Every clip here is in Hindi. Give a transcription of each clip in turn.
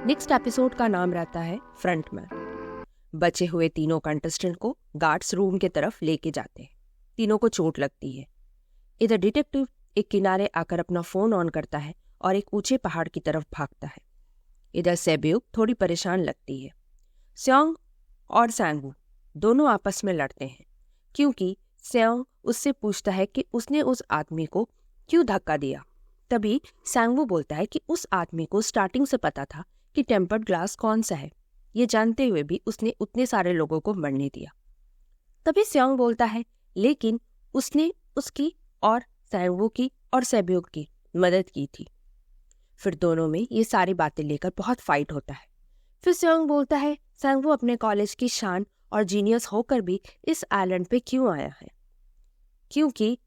नेक्स्ट एपिसोड का नाम रहता है फ्रंटमैन। बचे हुए तीनों कंटेस्टेंट को गार्ड्स रूम के तरफ लेके जाते हैं। तीनों को चोट लगती है। इधर डिटेक्टिव एक किनारे आकर अपना फोन ऑन करता है और एक ऊंचे पहाड़ की तरफ भागता है। इधर सेब्यूक थोड़ी परेशान लगती है। स्योंग और सांगवू दोनों आपस में लड़ते हैं क्योंकि स्योंग उससे पूछता है कि उसने उस आदमी को क्यों धक्का दिया। तभी सांगवू बोलता है कि उस आदमी को स्टार्टिंग से पता था कि टेम्पर्ड ग्लास कौन सा है, ये जानते हुए भी उसने उतने सारे लोगों को मरने दिया। तभी स्योंग बोलता है लेकिन उसने उसकी और सांगवू की और सेब्यूक की मदद की थी। फिर दोनों में ये सारी बातें लेकर बहुत फाइट होता है। फिर स्योंग बोलता है सांगवू अपने कॉलेज की शान और जीनियस होकर भी इस आइलैंड पे क्यों आया है, क्योंकि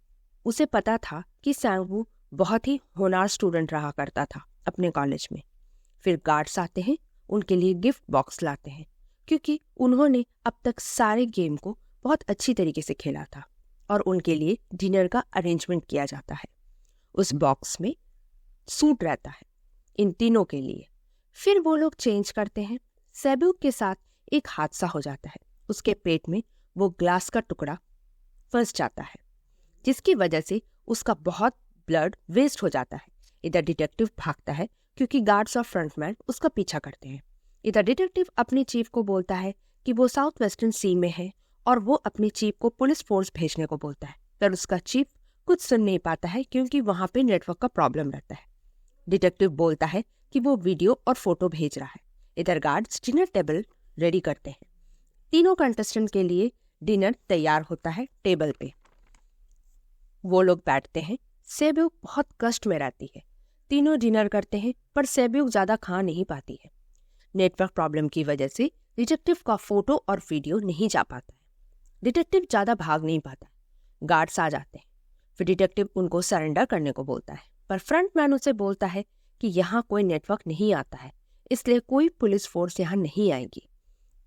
उसे पता था कि सांगवू बहुत ही होनहार स्टूडेंट रहा करता था अपने कॉलेज में। फिर गार्ड्स आते हैं, उनके लिए गिफ्ट बॉक्स लाते हैं क्योंकि उन्होंने अब तक सारे गेम को बहुत अच्छी तरीके से खेला था और उनके लिए डिनर का अरेंजमेंट किया जाता है। उस बॉक्स में सूट रहता है इन तीनों के लिए। फिर वो लोग चेंज करते हैं। सेब्यूक के साथ एक हादसा हो जाता है। उसके पेट में वो ग्लास का टुकड़ा फंस जाता है जिसकी वजह से उसका बहुत ब्लड वेस्ट हो जाता है। इधर डिटेक्टिव भागता है क्योंकि गार्ड्स और फ्रंटमैन उसका पीछा करते हैं। इधर डिटेक्टिव अपनी चीफ को बोलता है कि वो साउथ वेस्टर्न सी में है और वो अपनी चीफ को पुलिस फोर्स भेजने को बोलता है, पर उसका चीफ कुछ सुन नहीं पाता है क्योंकि वहां पे नेटवर्क का प्रॉब्लम रहता है। डिटेक्टिव बोलता है कि वो वीडियो और फोटो भेज रहा है। इधर गार्ड्स डिनर टेबल रेडी करते हैं। तीनों कंटेस्टेंट के लिए डिनर तैयार होता है टेबल पे। वो लोग बैठते हैं। सेब्यूक बहुत कष्ट में रहती है। तीनों डिनर करते हैं पर सेब्यूक ज्यादा खा नहीं पाती है। नेटवर्क प्रॉब्लम की वजह से डिटेक्टिव का फोटो और वीडियो नहीं जा पाता है। डिटेक्टिव ज्यादा भाग नहीं पाता। गार्ड्स आ जाते हैं। फिर डिटेक्टिव उनको सरेंडर करने को बोलता है, पर फ्रंटमैन उसे बोलता है कि यहाँ कोई नेटवर्क नहीं आता है, इसलिए कोई पुलिस फोर्स यहाँ नहीं आएगी,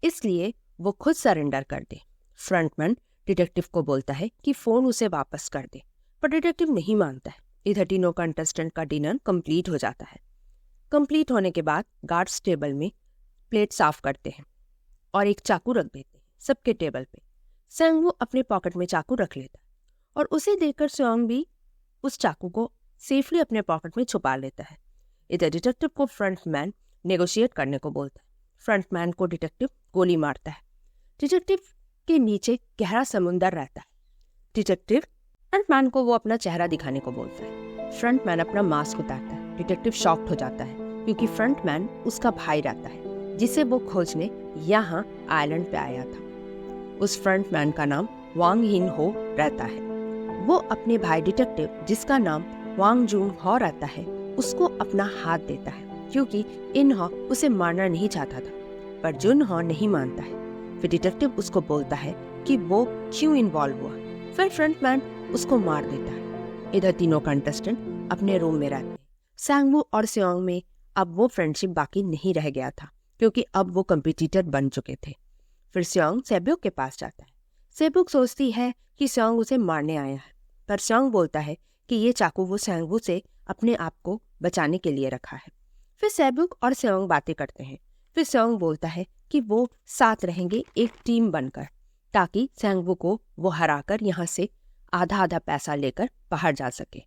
इसलिए वो खुद सरेंडर कर दे। फ्रंटमैन डिटेक्टिव को बोलता है कि फोन उसे वापस कर दे, पर डिटेक्टिव नहीं मानता है। इधर तीनों कंटेस्टेंट का डिनर कंप्लीट हो जाता है। कंप्लीट होने के बाद गार्ड्स टेबल में प्लेट साफ करते हैं और एक चाकू रख देते हैं सबके टेबल पे। सांगवू अपने पॉकेट में चाकू रख लेता है और उसे देखकर स्योंग भी उस चाकू को सेफली अपने पॉकेट में छुपा लेता है। इधर डिटेक्टिव को फ्रंटमैन नेगोशिएट करने को बोलता है। फ्रंटमैन को डिटेक्टिव गोली मारता है। डिटेक्टिव के नीचे गहरा समुंदर रहता है। डिटेक्टिव फ्रंटमैन को वो अपना चेहरा दिखाने को बोलता है। फ्रंटमैन अपना मास्क उतारता है। डिटेक्टिव शॉक्ड हो जाता है क्योंकि फ्रंटमैन उसका भाई रहता है जिसे वो खोजने यहाँ आइलैंड पे आया था। उस फ्रंटमैन का नाम वांग हिन हो रहता है। वो अपने भाई डिटेक्टिव जिसका नाम वांग जून हो रहता है उसको अपना हाथ देता है क्योंकि इन हो उसे मारना नहीं चाहता था, पर जुन हो नहीं मानता है। फिर डिटेक्टिव उसको बोलता है कि वो क्यों इन्वॉल्व हुआ। फिर फ्रंटमैन उसको मार देता है। इधर तीनों कंटेस्टेंट अपने रूम में रहते हैं। सांगवू और स्योंग में अब वो फ्रेंडशिप बाकी नहीं रह गया था क्योंकि अब वो कंपटीटर बन चुके थे। फिर स्योंग सेब्यूक के पास जाता है। सेब्यूक सोचती है कि स्योंग उसे मारने आया है, पर स्योंग बोलता है कि ये चाकू वो सांगवू से अपने आप को बचाने के लिए रखा है। फिर सेब्यूक और स्योंग बातें करते हैं। फिर स्योंग बोलता है कि वो साथ रहेंगे एक टीम बनकर, ताकि सांगवू को वो हराकर यहाँ से आधा आधा पैसा लेकर बाहर जा सके।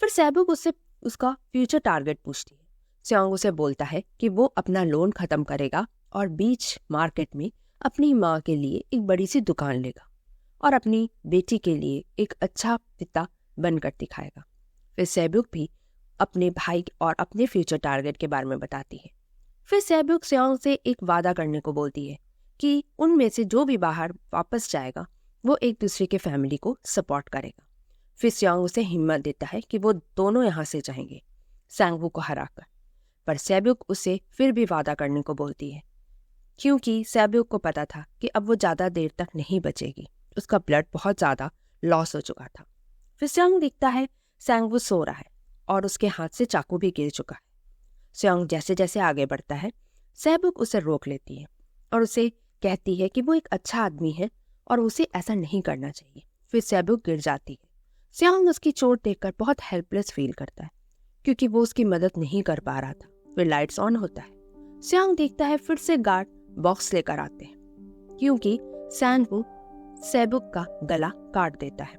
फिर सेब्यूक उससे उसका फ्यूचर टारगेट पूछती है। स्योंग उसे बोलता है कि वो अपना लोन खत्म करेगा और बीच मार्केट में अपनी माँ के लिए एक बड़ी सी दुकान लेगा और अपनी बेटी के लिए एक अच्छा पिता बनकर दिखाएगा। फिर सेब्यूक भी अपने भाई और अपने फ्यूचर टारगेट के बारे में बताती है। फिर सेब्यूक स्योंग से एक वादा करने को बोलती है कि उनमें से जो भी बाहर वापस जाएगा वो एक दूसरे के फैमिली को सपोर्ट करेगा। फिर स्योंग उसे हिम्मत देता है कि वो दोनों यहाँ से जाएंगे सांगवू को हराकर, पर सेब्यूक उसे फिर भी वादा करने को बोलती है क्योंकि सेब्यूक को पता था कि अब वो ज़्यादा देर तक नहीं बचेगी। उसका ब्लड बहुत ज़्यादा लॉस हो चुका था। फिर स्योंग दिखता है सांगवू सो रहा है और उसके हाथ से चाकू भी गिर चुका है। स्योंग जैसे जैसे आगे बढ़ता है सेब्यूक उसे रोक लेती है और उसे कहती है कि वो एक अच्छा आदमी है और उसे ऐसा नहीं करना चाहिए। फिर सेब्यूक गिर जाती है। स्योंग उसकी चोट देखकर बहुत हेल्पलेस फील करता है क्योंकि वो उसकी मदद नहीं कर पा रहा था। फिर लाइट्स ऑन होता है सियांग देखता है फिर से गार्ड बॉक्स लेकर आते हैं क्योंकि सैनवू सेबुक का गला काट देता है।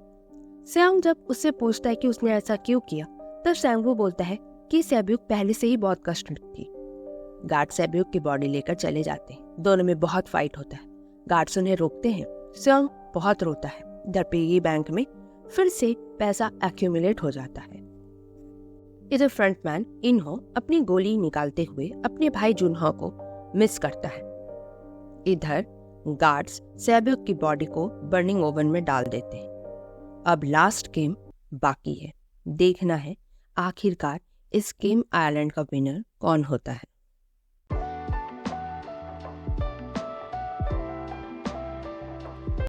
सियांग जब उससे पूछता है कि उसने ऐसा क्यों किया, तब सैनवू बोलता है कि सेबुक पहले से ही बहुत कष्ट में थी। गार्ड सेबुक की बॉडी लेकर चले जाते हैं। दोनों में बहुत फाइट होता है। गार्ड्स उन्हें रोकते हैं। सियांग बहुत रोता है। इधर पिगी बैंक में फिर से पैसा एक्यूमुलेट हो जाता है। इधर फ्रंटमैन इनहो अपनी गोली निकालते हुए अपने भाई जुनहो को मिस करता है। इधर गार्ड्स सेबुक की बॉडी को बर्निंग ओवन में डाल देते हैं। अब लास्ट गेम बाकी है। देखना है आखिरकार इस गेम आइलैंड का विनर कौन होता है।